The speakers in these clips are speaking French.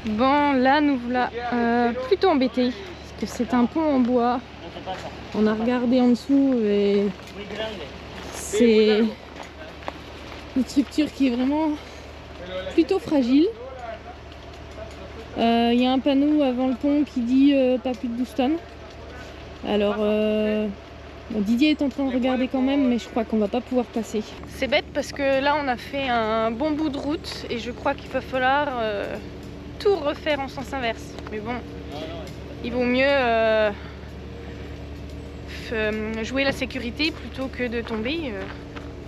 Bon, là nous voilà plutôt embêtés parce que c'est un pont en bois. On a regardé en dessous et c'est une structure qui est vraiment plutôt fragile. Il y a un panneau avant le pont qui dit pas plus de 12 tonnes. Alors bon, Didier est en train de regarder quand même, mais je crois qu'on va pas pouvoir passer. C'est bête parce que là on a fait un bon bout de route et je crois qu'il va falloir tout refaire en sens inverse. Mais bon, il vaut mieux jouer la sécurité plutôt que de tomber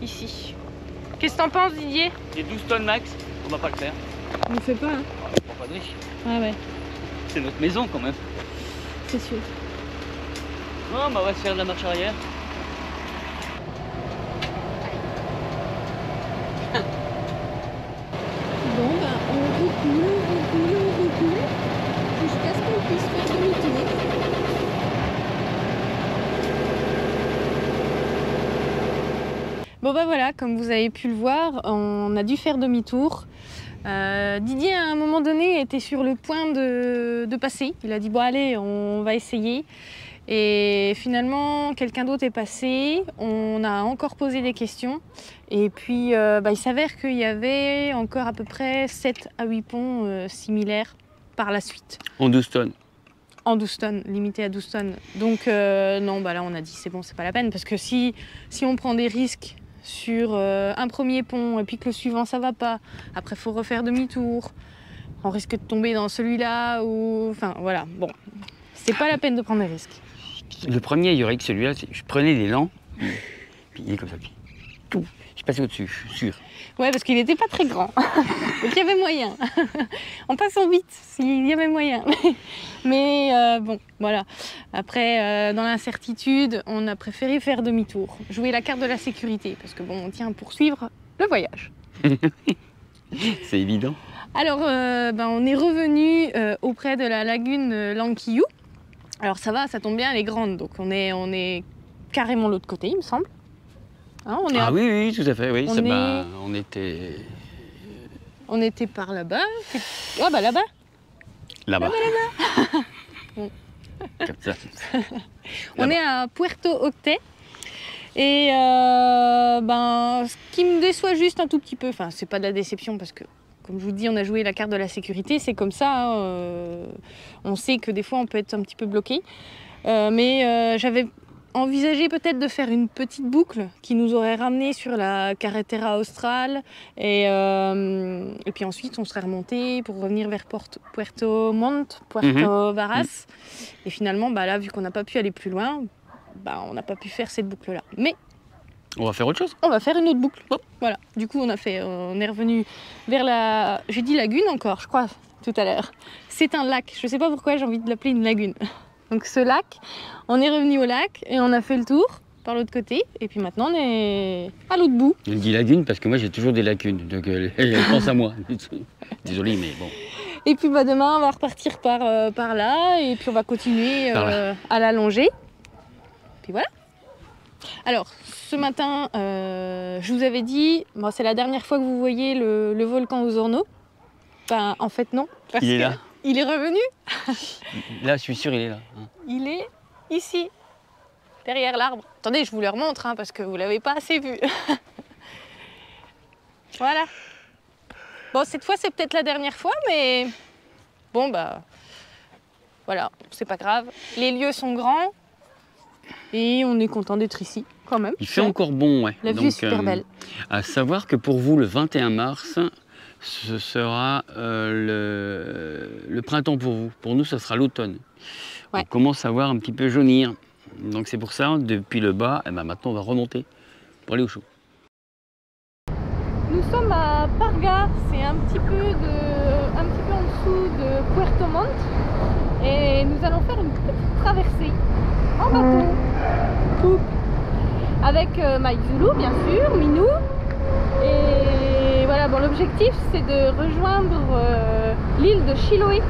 ici. Qu'est-ce que t'en penses, Didier? C'est 12 tonnes max, on va pas le faire. On ne fait pas, hein? On prend pas de risque. Ah ouais. C'est notre maison quand même. C'est sûr. Non, bah on va se faire de la marche arrière. Bon, bah on recule jusqu'à ce qu'on puisse faire demi-tour. Bon bah voilà, comme vous avez pu le voir, on a dû faire demi-tour. Didier à un moment donné était sur le point de passer. Il a dit bon allez, on va essayer. Et finalement, quelqu'un d'autre est passé. On a encore posé des questions. Et puis il s'avère qu'il y avait encore à peu près 7 à 8 ponts similaires par la suite. En 12 tonnes. En 12 tonnes, limité à 12 tonnes. Donc non, bah là on a dit c'est bon, c'est pas la peine. Parce que si on prend des risques sur un premier pont et puis que le suivant ça va pas, après il faut refaire demi-tour, on risque de tomber dans celui-là ou... Enfin voilà, bon, c'est pas la peine de prendre des risques. Le premier, il y aurait que celui-là, je prenais l'élan, puis il est comme ça, puis tout, je passais au-dessus, je suis sûr. Ouais, parce qu'il n'était pas très grand, donc il y avait moyen. En passant vite, s'il y avait moyen. Mais bon, voilà. Après, dans l'incertitude, on a préféré faire demi-tour, jouer la carte de la sécurité, parce que bon, on tient à poursuivre le voyage. C'est évident. Alors, on est revenu auprès de la lagune Langquillou. Alors ça va, ça tombe bien, elle est grande, donc on est carrément de l'autre côté, il me semble. Hein, oui, tout à fait, oui. On était par là-bas. Ah bah là-bas. Là-bas. Bon. Comme ça. On est à Puerto Octé. Et ce qui me déçoit juste un tout petit peu, enfin c'est pas de la déception parce que comme je vous dis, on a joué la carte de la sécurité, c'est comme ça. On sait que des fois, on peut être un petit peu bloqué. Mais j'avais envisagé peut-être de faire une petite boucle qui nous aurait ramené sur la Carretera Austral. Et puis ensuite, on serait remonté pour revenir vers Puerto Montt, Puerto Varas. Et finalement, là, vu qu'on n'a pas pu aller plus loin, on n'a pas pu faire cette boucle-là. Mais on va faire autre chose. On va faire une autre boucle. Oh. Voilà. Du coup, on est revenu vers la... J'ai dit lagune encore, je crois, tout à l'heure. C'est un lac. Je ne sais pas pourquoi j'ai envie de l'appeler une lagune. Donc ce lac, on est revenu au lac et on a fait le tour par l'autre côté. Et puis maintenant, on est à l'autre bout. Je dis lagune parce que moi, j'ai toujours des lacunes. Donc elle pense à moi. Désolé, mais bon. Et puis demain, on va repartir par là. Et puis on va continuer à la longer. Puis voilà. Alors, ce matin, je vous avais dit, c'est la dernière fois que vous voyez le volcan Osorno. En fait, non. Parce il est là. Il est revenu. Là, je suis sûr, il est là. Il est ici, derrière l'arbre. Attendez, je vous le remontre, parce que vous ne l'avez pas assez vu. Voilà. Bon, cette fois, c'est peut-être la dernière fois, mais bon, voilà, c'est pas grave. Les lieux sont grands. Et on est content d'être ici, quand même. Il fait encore bon, ouais. La vue est super belle. À savoir que pour vous, le 21 mars, ce sera le printemps pour vous. Pour nous, ce sera l'automne. Ouais. On commence à voir un petit peu jaunir. Donc c'est pour ça, depuis le bas, maintenant on va remonter pour aller au chaud. Nous sommes à Parga, c'est un petit peu en dessous de Puerto Montt. Et nous allons faire une petite traversée en bateau, avec Mike Zulu bien sûr, Minou, et voilà, l'objectif c'est de rejoindre l'île de Chiloé.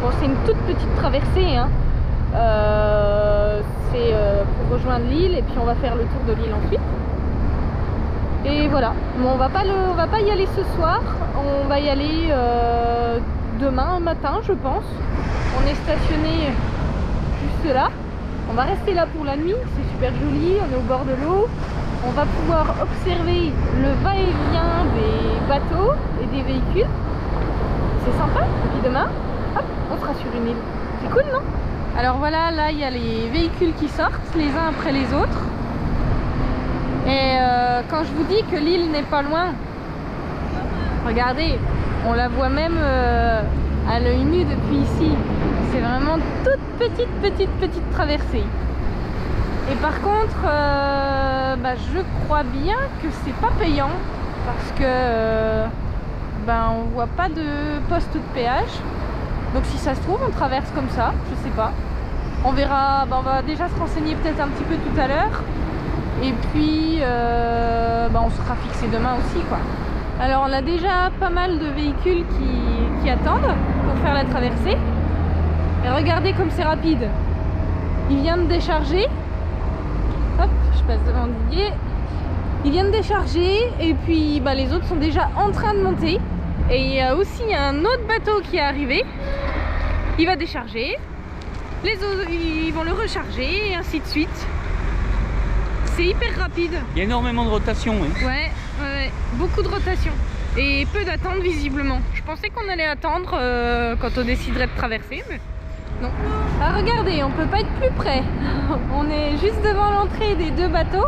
Bon, c'est une toute petite traversée, c'est pour rejoindre l'île et puis on va faire le tour de l'île ensuite. Et voilà, bon, on va pas y aller ce soir, on va y aller demain matin je pense. On est stationné juste là, on va rester là pour la nuit, c'est super joli, on est au bord de l'eau. On va pouvoir observer le va-et-vient des bateaux et des véhicules. C'est sympa. Et puis demain, hop, on sera sur une île. C'est cool, non? Alors voilà, là il y a les véhicules qui sortent les uns après les autres. Et quand je vous dis que l'île n'est pas loin, regardez, on la voit même à l'œil nu depuis ici. C'est vraiment toute petite traversée. Et par contre, je crois bien que c'est pas payant parce que on voit pas de poste de péage. Donc si ça se trouve, on traverse comme ça, je sais pas. On verra, on va déjà se renseigner peut-être un petit peu tout à l'heure. Et puis, on sera fixé demain aussi, quoi. Alors on a déjà pas mal de véhicules qui attendent pour faire la traversée. Et regardez comme c'est rapide. Il vient de décharger. Hop, je passe devant Didier. Ils viennent décharger et puis les autres sont déjà en train de monter. Et il y a aussi un autre bateau qui est arrivé. Il va décharger. Les autres, ils vont le recharger et ainsi de suite. C'est hyper rapide. Il y a énormément de rotation. Oui. Ouais, beaucoup de rotation. Et peu d'attente visiblement. Je pensais qu'on allait attendre quand on déciderait de traverser, mais non. Ah, regardez, on peut pas être plus près. On est juste devant l'entrée des deux bateaux.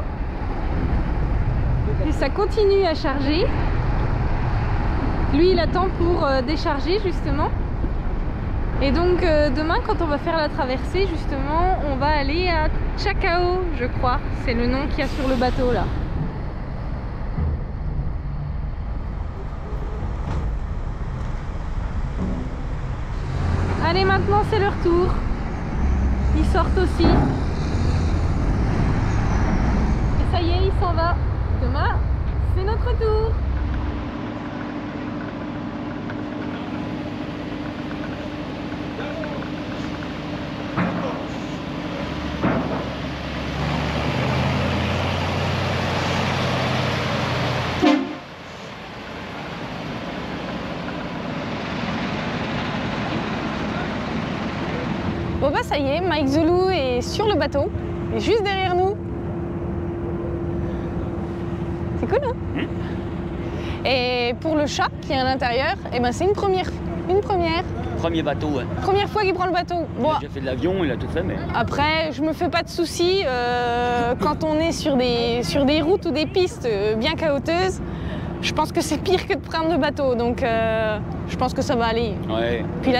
Et ça continue à charger. Lui, il attend pour décharger justement. Et donc demain, quand on va faire la traversée, justement, on va aller à Chacao, je crois. C'est le nom qu'il y a sur le bateau là. Allez, maintenant c'est leur tour. Ils sortent aussi. Et ça y est, il s'en va. Demain, c'est notre tour. Bon ça y est, Mike Zulu est sur le bateau, et juste derrière nous. C'est cool, hein? Et pour le chat qui est à l'intérieur, c'est une première. Premier bateau, ouais. Première fois qu'il prend le bateau. Bon, il a déjà fait de l'avion, il a tout fait, mais... Après, je me fais pas de soucis quand on est sur des routes ou des pistes bien chaotiques. Je pense que c'est pire que de prendre le bateau, donc je pense que ça va aller. Ouais. Puis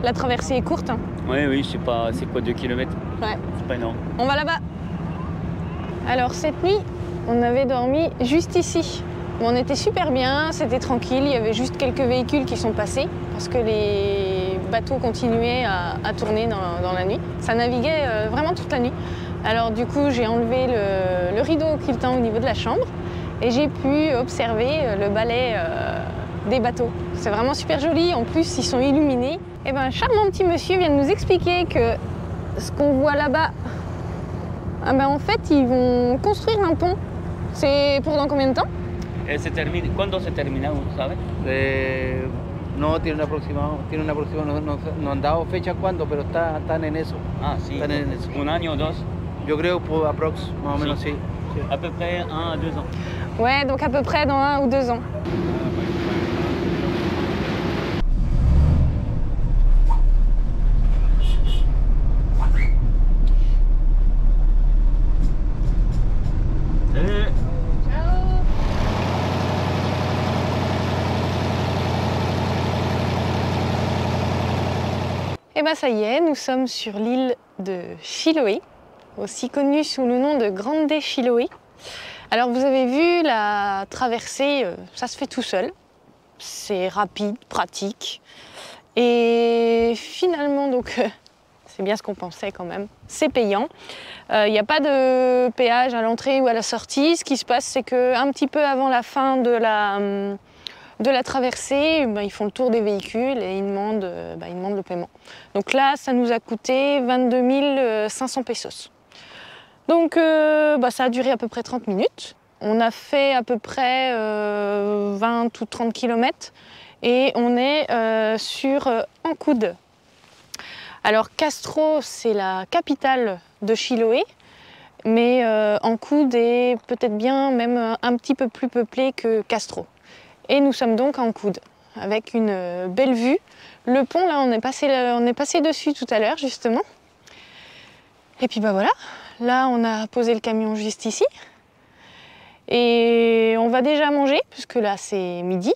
la traversée est courte. Hein. Oui, c'est quoi, 2 km? Ouais. C'est pas énorme. On va là-bas. Alors cette nuit, on avait dormi juste ici. On était super bien, c'était tranquille, il y avait juste quelques véhicules qui sont passés parce que les bateaux continuaient à tourner dans la nuit. Ça naviguait vraiment toute la nuit. Alors du coup, j'ai enlevé le rideau qui tend au niveau de la chambre et j'ai pu observer le balai des bateaux. C'est vraiment super joli, en plus ils sont illuminés. Et un charmant petit monsieur vient de nous expliquer que ce qu'on voit là-bas, en fait ils vont construire un pont. C'est pour dans combien de temps? ¿Cuándo se termina, sabes? No, tiene un aproximado, no han dado fecha cuándo, pero están en eso. Ah, sí. Están en eso. Un año o dos? Yo creo por aprox, más o menos, sí. À peu près 1 à 2 ans. Ouais, donc à peu près dans 1 ou 2 ans. Et ça y est, nous sommes sur l'île de Chiloé, aussi connue sous le nom de Grande Chiloé. Alors vous avez vu, la traversée, ça se fait tout seul. C'est rapide, pratique. Et finalement, donc, c'est bien ce qu'on pensait quand même, c'est payant. Il n'y a pas de péage à l'entrée ou à la sortie. Ce qui se passe, c'est qu'un petit peu avant la fin de la traversée, ils font le tour des véhicules et ils demandent le paiement. Donc là, ça nous a coûté 22 500 pesos. Donc ça a duré à peu près 30 minutes. On a fait à peu près 20 ou 30 km et on est sur Ancud. Alors Castro, c'est la capitale de Chiloé, mais Ancud est peut-être bien même un petit peu plus peuplé que Castro. Et nous sommes donc à Ancud, avec une belle vue. Le pont, là, on est passé dessus tout à l'heure, justement. Et puis bah voilà, là on a posé le camion juste ici. Et on va déjà manger, puisque là c'est midi.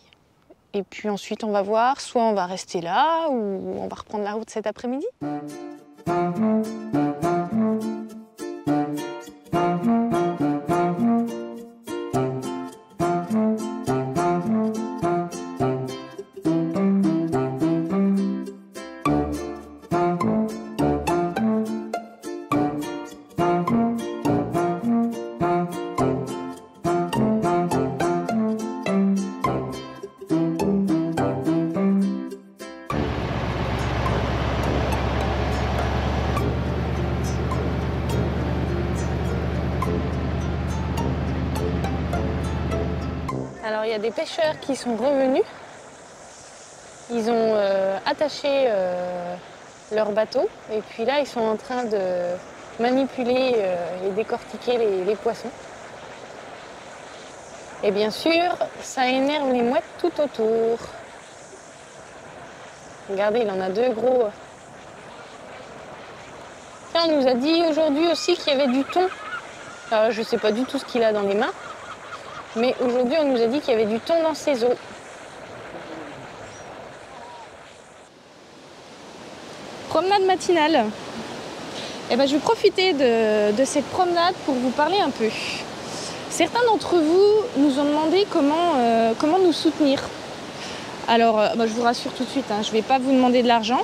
Et puis ensuite on va voir, soit on va rester là, ou on va reprendre la route cet après-midi. Alors il y a des pêcheurs qui sont revenus. Ils ont attaché leur bateau et puis là ils sont en train de manipuler et décortiquer les poissons. Et bien sûr, ça énerve les mouettes tout autour. Regardez, il en a deux gros. Tiens, on nous a dit aujourd'hui aussi qu'il y avait du thon. Alors, je ne sais pas du tout ce qu'il a dans les mains. Mais aujourd'hui, on nous a dit qu'il y avait du thon dans ses eaux. Promenade matinale. Eh ben, je vais profiter de cette promenade pour vous parler un peu. Certains d'entre vous nous ont demandé comment nous soutenir. Alors, je vous rassure tout de suite, hein, je ne vais pas vous demander de l'argent,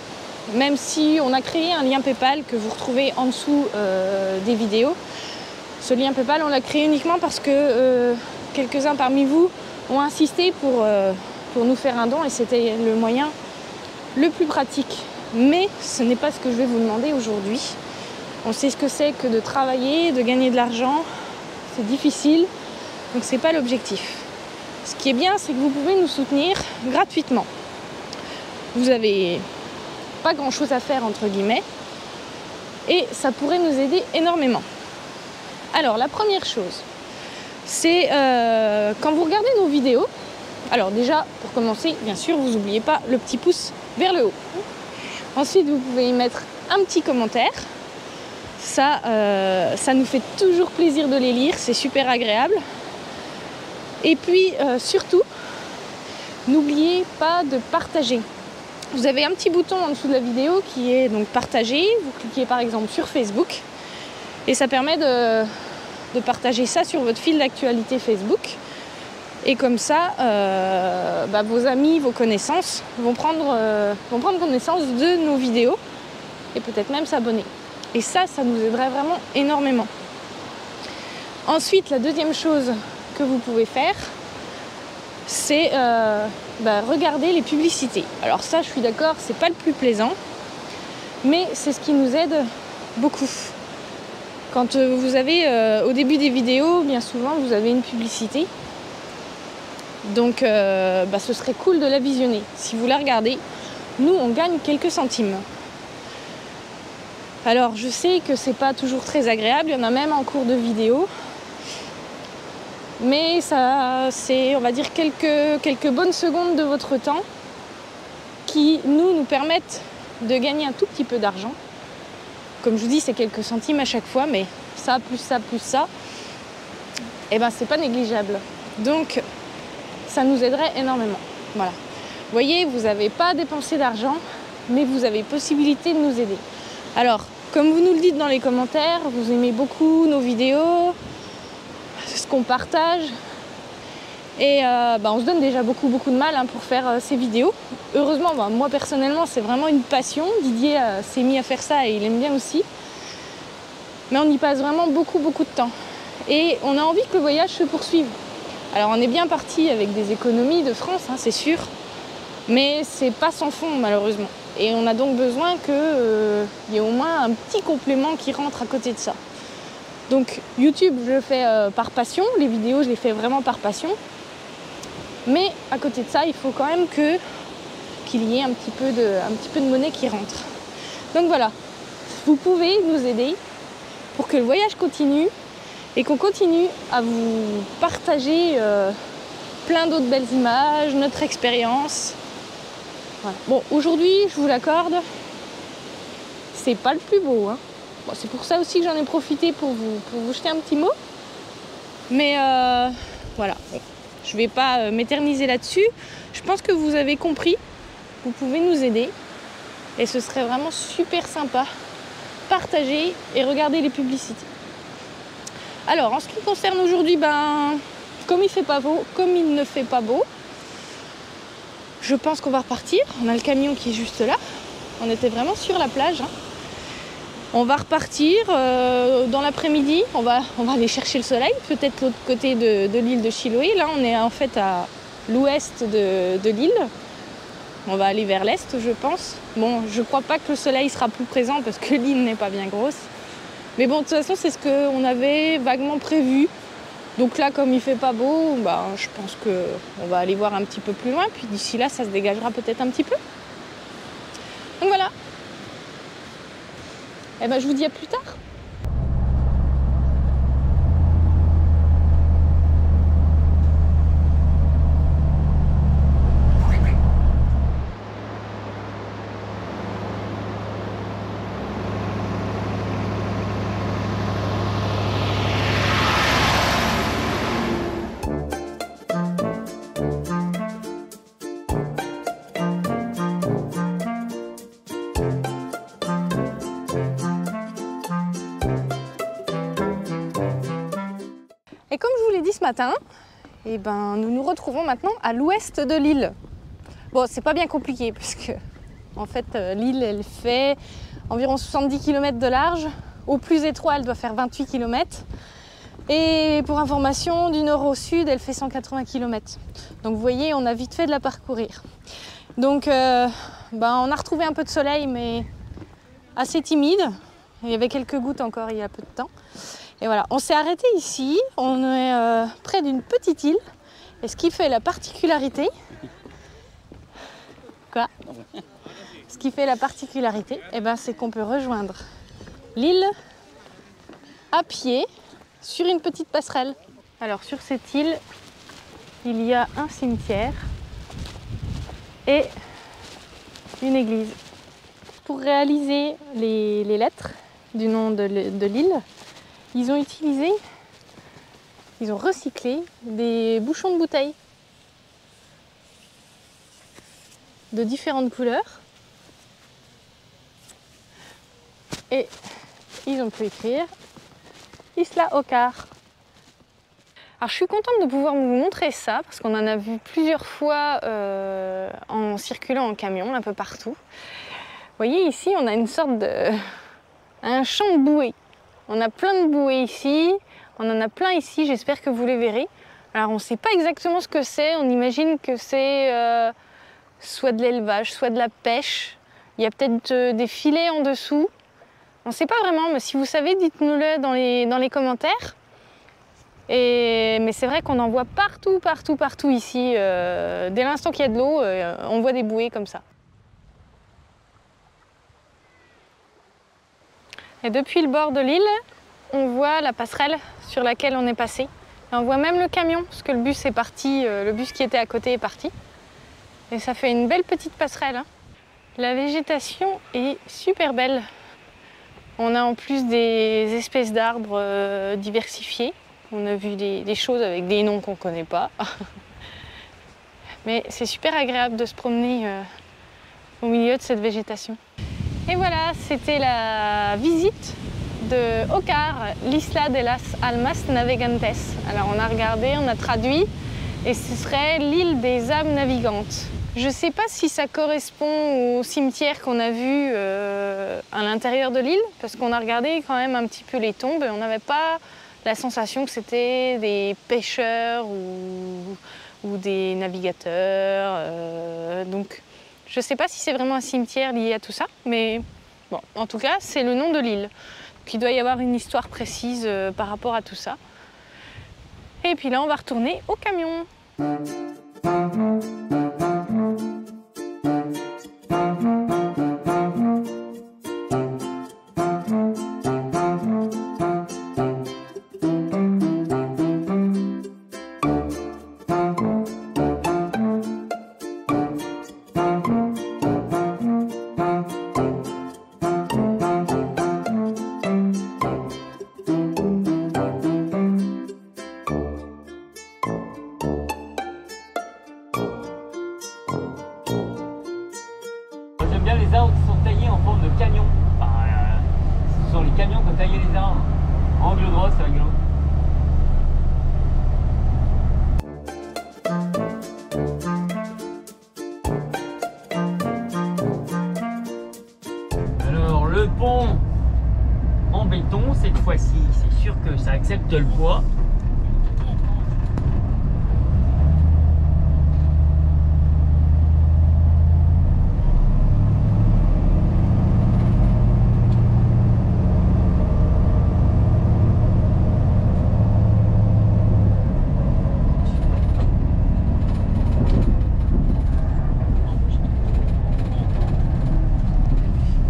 même si on a créé un lien PayPal que vous retrouvez en dessous des vidéos. Ce lien PayPal, on l'a créé uniquement parce que quelques-uns parmi vous ont insisté pour nous faire un don et c'était le moyen le plus pratique. Mais ce n'est pas ce que je vais vous demander aujourd'hui. On sait ce que c'est que de travailler, de gagner de l'argent. C'est difficile, donc c'est pas l'objectif. Ce qui est bien, c'est que vous pouvez nous soutenir gratuitement. Vous n'avez pas grand-chose à faire, entre guillemets, et ça pourrait nous aider énormément. Alors, la première chose, c'est quand vous regardez nos vidéos, alors déjà, pour commencer, bien sûr, vous n'oubliez pas le petit pouce vers le haut. Ensuite, vous pouvez y mettre un petit commentaire. Ça nous fait toujours plaisir de les lire, c'est super agréable. Et puis, surtout, n'oubliez pas de partager. Vous avez un petit bouton en dessous de la vidéo qui est donc partager. Vous cliquez par exemple sur Facebook et ça permet de partager ça sur votre fil d'actualité Facebook. Et comme ça, vos amis, vos connaissances vont prendre connaissance de nos vidéos et peut-être même s'abonner. Et ça nous aiderait vraiment énormément. Ensuite, la deuxième chose que vous pouvez faire, c'est regarder les publicités. Alors ça, je suis d'accord, c'est pas le plus plaisant, mais c'est ce qui nous aide beaucoup. Quand vous avez, au début des vidéos, bien souvent, vous avez une publicité. Donc, ce serait cool de la visionner. Si vous la regardez, nous, on gagne quelques centimes. Alors, je sais que c'est pas toujours très agréable, il y en a même en cours de vidéo. Mais ça, c'est, on va dire, quelques bonnes secondes de votre temps qui nous permettent de gagner un tout petit peu d'argent. Comme je vous dis, c'est quelques centimes à chaque fois, mais ça, plus ça, c'est pas négligeable. Donc, ça nous aiderait énormément. Voilà. Vous voyez, vous n'avez pas dépensé d'argent, mais vous avez possibilité de nous aider. Alors, comme vous nous le dites dans les commentaires, vous aimez beaucoup nos vidéos, ce qu'on partage. Et on se donne déjà beaucoup de mal pour faire ces vidéos. Heureusement, moi personnellement, c'est vraiment une passion. Didier s'est mis à faire ça et il aime bien aussi. Mais on y passe vraiment beaucoup de temps. Et on a envie que le voyage se poursuive. Alors on est bien parti avec des économies de France, hein, c'est sûr. Mais c'est pas sans fond malheureusement. Et on a donc besoin qu'il y ait au moins un petit complément qui rentre à côté de ça. Donc YouTube, je le fais par passion, les vidéos, je les fais vraiment par passion. Mais à côté de ça, il faut quand même qu'il y ait un petit peu de monnaie qui rentre. Donc voilà, vous pouvez nous aider pour que le voyage continue et qu'on continue à vous partager plein d'autres belles images, notre expérience. Voilà. Bon, aujourd'hui, je vous l'accorde, c'est pas le plus beau, hein. Bon, c'est pour ça aussi que j'en ai profité pour vous jeter un petit mot. Mais voilà, bon, je vais pas m'éterniser là-dessus. Je pense que vous avez compris. Vous pouvez nous aider. Et ce serait vraiment super sympa. Partagez et regardez les publicités. Alors, en ce qui concerne aujourd'hui, comme il ne fait pas beau, je pense qu'on va repartir. On a le camion qui est juste là. On était vraiment sur la plage, hein. On va repartir dans l'après-midi. On va aller chercher le soleil, peut-être l'autre côté de l'île de Chiloé. Là, on est en fait à l'ouest de l'île. On va aller vers l'est, je pense. Bon, je crois pas que le soleil sera plus présent parce que l'île n'est pas bien grosse. Mais bon, de toute façon, c'est ce qu'on avait vaguement prévu. Donc là, comme il fait pas beau, je pense qu'on va aller voir un petit peu plus loin. Puis d'ici là, ça se dégagera peut-être un petit peu. Donc voilà. Eh ben, je vous dis à plus tard. Et comme je vous l'ai dit ce matin, nous nous retrouvons maintenant à l'ouest de l'île. Bon, c'est pas bien compliqué parce que en fait, l'île, elle fait environ 70 km de large. Au plus étroit, elle doit faire 28 km. Et pour information, du nord au sud, elle fait 180 km. Donc vous voyez, on a vite fait de la parcourir. Donc on a retrouvé un peu de soleil, mais assez timide. Il y avait quelques gouttes encore il y a peu de temps. Et voilà, on s'est arrêté ici, on est près d'une petite île. Et ce qui fait la particularité... Quoi ? Ce qui fait la particularité, c'est qu'on peut rejoindre l'île à pied sur une petite passerelle. Alors sur cette île, il y a un cimetière et une église. Pour réaliser les lettres du nom de l'île, ils ont recyclé des bouchons de bouteilles de différentes couleurs et ils ont pu écrire Isla Ocar. Alors je suis contente de pouvoir vous montrer ça parce qu'on en a vu plusieurs fois en circulant en camion un peu partout. Vous voyez ici on a une sorte un champ de bouées. On a plein de bouées ici, on en a plein ici, j'espère que vous les verrez. Alors on ne sait pas exactement ce que c'est, on imagine que c'est soit de l'élevage, soit de la pêche. Il y a peut-être des filets en dessous. On ne sait pas vraiment, mais si vous savez, dites-nous-le dans les commentaires. Mais c'est vrai qu'on en voit partout ici. Dès l'instant qu'il y a de l'eau, on voit des bouées comme ça. Et depuis le bord de l'île, on voit la passerelle sur laquelle on est passé. Et on voit même le camion, parce que le bus est parti, le bus qui était à côté est parti. Et ça fait une belle petite passerelle, hein. La végétation est super belle. On a en plus des espèces d'arbres diversifiés. On a vu des choses avec des noms qu'on ne connaît pas. Mais c'est super agréable de se promener au milieu de cette végétation. Et voilà, c'était la visite de Ocar, l'Isla de las Almas Navegantes. Alors on a regardé, on a traduit, et ce serait l'île des âmes navigantes. Je ne sais pas si ça correspond au cimetière qu'on a vu à l'intérieur de l'île, parce qu'on a regardé quand même un petit peu les tombes et on n'avait pas la sensation que c'était des pêcheurs ou des navigateurs. Donc je ne sais pas si c'est vraiment un cimetière lié à tout ça, mais bon, en tout cas, c'est le nom de l'île. qu'il doit y avoir une histoire précise par rapport à tout ça. Et puis là, on va retourner au camion. J'aime bien les arbres qui sont taillés en forme de camion. Ce sont les camions qui ont taillé les arbres. Angle droit, c'est rigolo. Alors le pont en béton, cette fois-ci, c'est sûr que ça accepte le poids.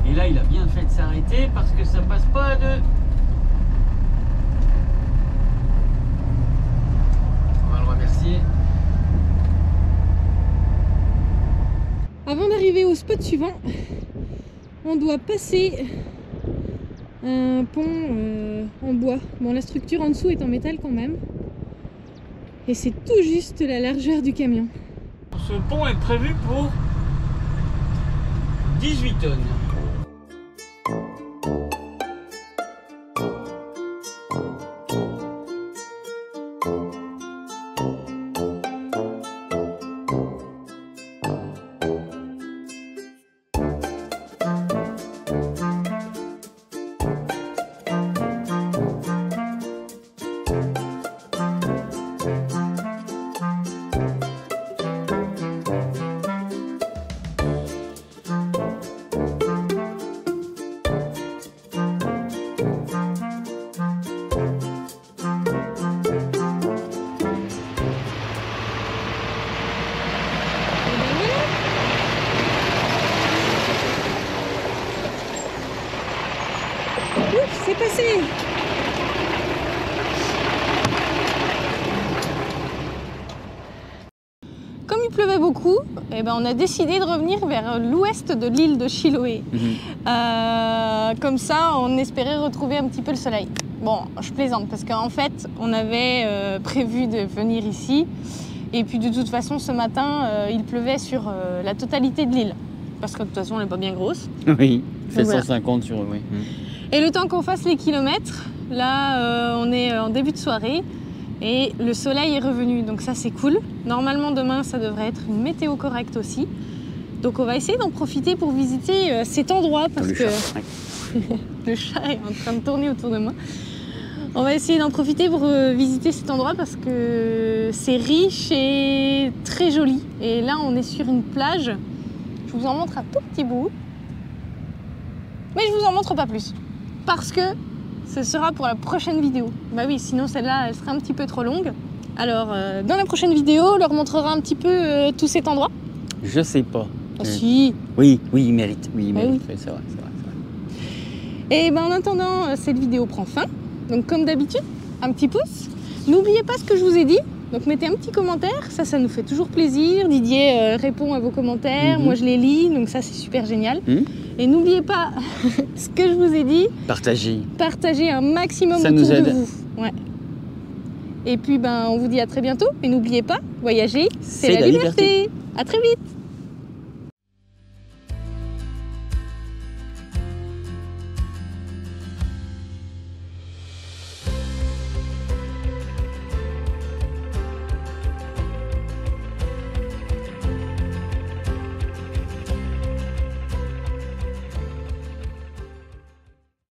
Et là, il a bien fait de s'arrêter parce que ça passe pas de... On va le remercier. Avant d'arriver au spot suivant, on doit passer un pont en bois. Bon, la structure en dessous est en métal quand même. Et c'est tout juste la largeur du camion. Ce pont est prévu pour 18 tonnes. Ouf, c'est passé! Comme il pleuvait beaucoup, eh ben on a décidé de revenir vers l'ouest de l'île de Chiloé. Comme ça, on espérait retrouver un petit peu le soleil. Bon, je plaisante parce qu'en fait, on avait prévu de venir ici. Et puis de toute façon, ce matin, il pleuvait sur la totalité de l'île. Parce que de toute façon, elle n'est pas bien grosse. Oui, fait voilà. 150 sur eux, oui. Et le temps qu'on fasse les kilomètres, là, on est en début de soirée. Et le soleil est revenu, donc ça c'est cool. Normalement demain ça devrait être une météo correcte aussi. Donc on va essayer d'en profiter pour visiter cet endroit parce que le chat est en train de tourner autour de moi. On va essayer d'en profiter pour visiter cet endroit parce que c'est riche et très joli. Et là on est sur une plage. Je vous en montre un tout petit bout. Mais je vous en montre pas plus. Parce que ce sera pour la prochaine vidéo. Bah oui, sinon celle-là, elle serait un petit peu trop longue. Alors, dans la prochaine vidéo, on leur montrera un petit peu tout cet endroit. Je sais pas. Ah si. Oui, il mérite. Oui, il mérite. Oui. C'est vrai. Et ben, en attendant, cette vidéo prend fin. Donc, comme d'habitude, un petit pouce. N'oubliez pas ce que je vous ai dit. Donc, mettez un petit commentaire. Ça nous fait toujours plaisir. Didier répond à vos commentaires. Moi, je les lis. Donc, ça, c'est super génial. Et n'oubliez pas ce que je vous ai dit. Partagez un maximum autour de vous. Ouais. Et puis, ben, on vous dit à très bientôt. Et n'oubliez pas, voyager, c'est la liberté. À très vite.